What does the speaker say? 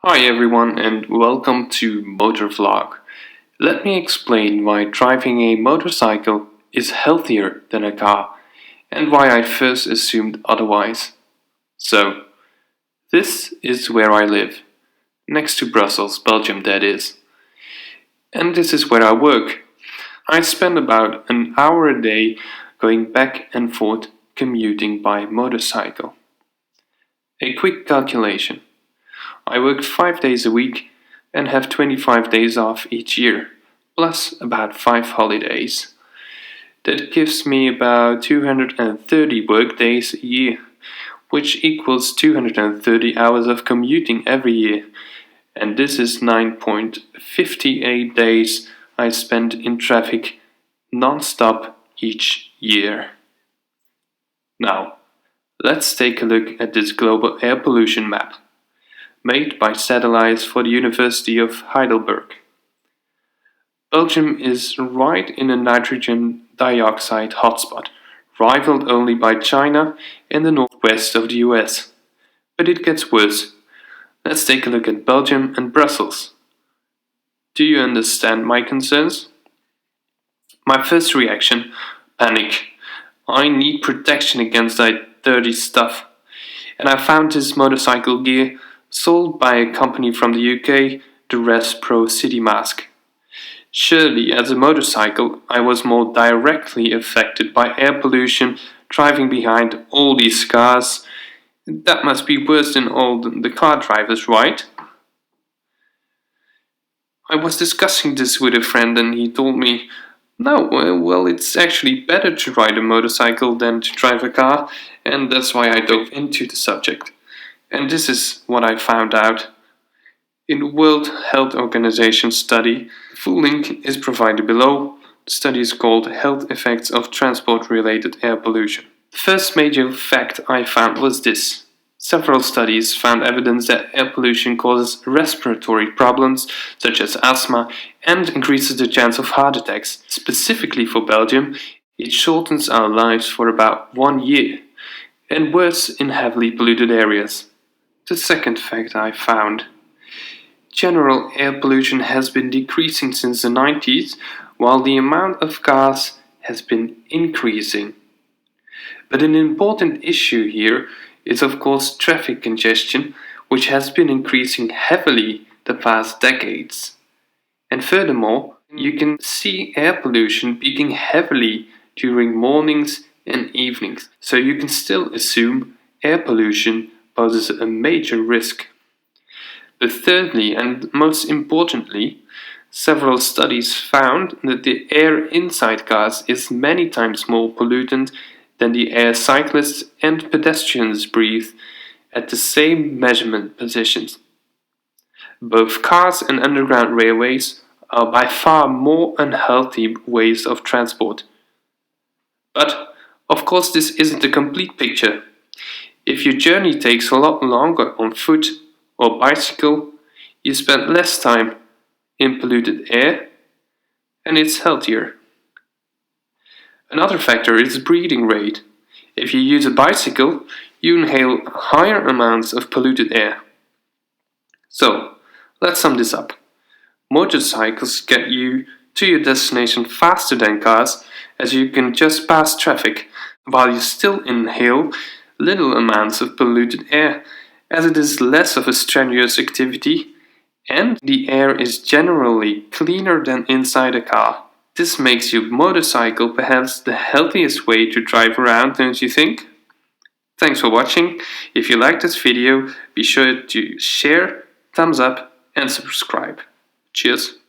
Hi everyone and welcome to Motor Vlog. Let me explain why driving a motorcycle is healthier than a car and why I first assumed otherwise. So, this is where I live, next to Brussels, Belgium that is. And this is where I work. I spend about an hour a day going back and forth commuting by motorcycle. A quick calculation. I work 5 days a week and have 25 days off each year, plus about 5 holidays. That gives me about 230 work days a year, which equals 230 hours of commuting every year. And this is 9.58 days I spend in traffic non-stop each year. Now, let's take a look at this global air pollution map, made by satellites for the University of Heidelberg. Belgium is right in a nitrogen dioxide hotspot, rivaled only by China and the northwest of the US. But it gets worse. Let's take a look at Belgium and Brussels. Do you understand my concerns? My first reaction, panic. I need protection against that dirty stuff. And I found this motorcycle gear sold by a company from the UK, the Res Pro City Mask. Surely, as a motorcycle, I was more directly affected by air pollution driving behind all these cars. That must be worse than all the car drivers, right? I was discussing this with a friend and he told me, no, well, it's actually better to ride a motorcycle than to drive a car, and that's why I dove into the subject. And this is what I found out. In the World Health Organization study, the full link is provided below. The study is called Health Effects of Transport-Related Air Pollution. The first major fact I found was this. Several studies found evidence that air pollution causes respiratory problems such as asthma and increases the chance of heart attacks. Specifically for Belgium, it shortens our lives for about 1 year, and worse in heavily polluted areas. The second fact I found. General air pollution has been decreasing since the 90s, while the amount of cars has been increasing. But an important issue here is of course traffic congestion, which has been increasing heavily the past decades. And furthermore, you can see air pollution peaking heavily during mornings and evenings, so you can still assume air pollution poses a major risk. But thirdly, and most importantly, several studies found that the air inside cars is many times more pollutant than the air cyclists and pedestrians breathe at the same measurement positions. Both cars and underground railways are by far more unhealthy ways of transport. But, of course, this isn't a complete picture. If your journey takes a lot longer on foot or bicycle, you spend less time in polluted air and it's healthier. Another factor is breathing rate. If you use a bicycle, you inhale higher amounts of polluted air. So, let's sum this up. Motorcycles get you to your destination faster than cars, as you can just pass traffic, while you still inhale little amounts of polluted air, as it is less of a strenuous activity and the air is generally cleaner than inside a car. This makes your motorcycle perhaps the healthiest way to drive around, don't you think? Thanks for watching. If you liked this video, be sure to share, thumbs up and subscribe. Cheers!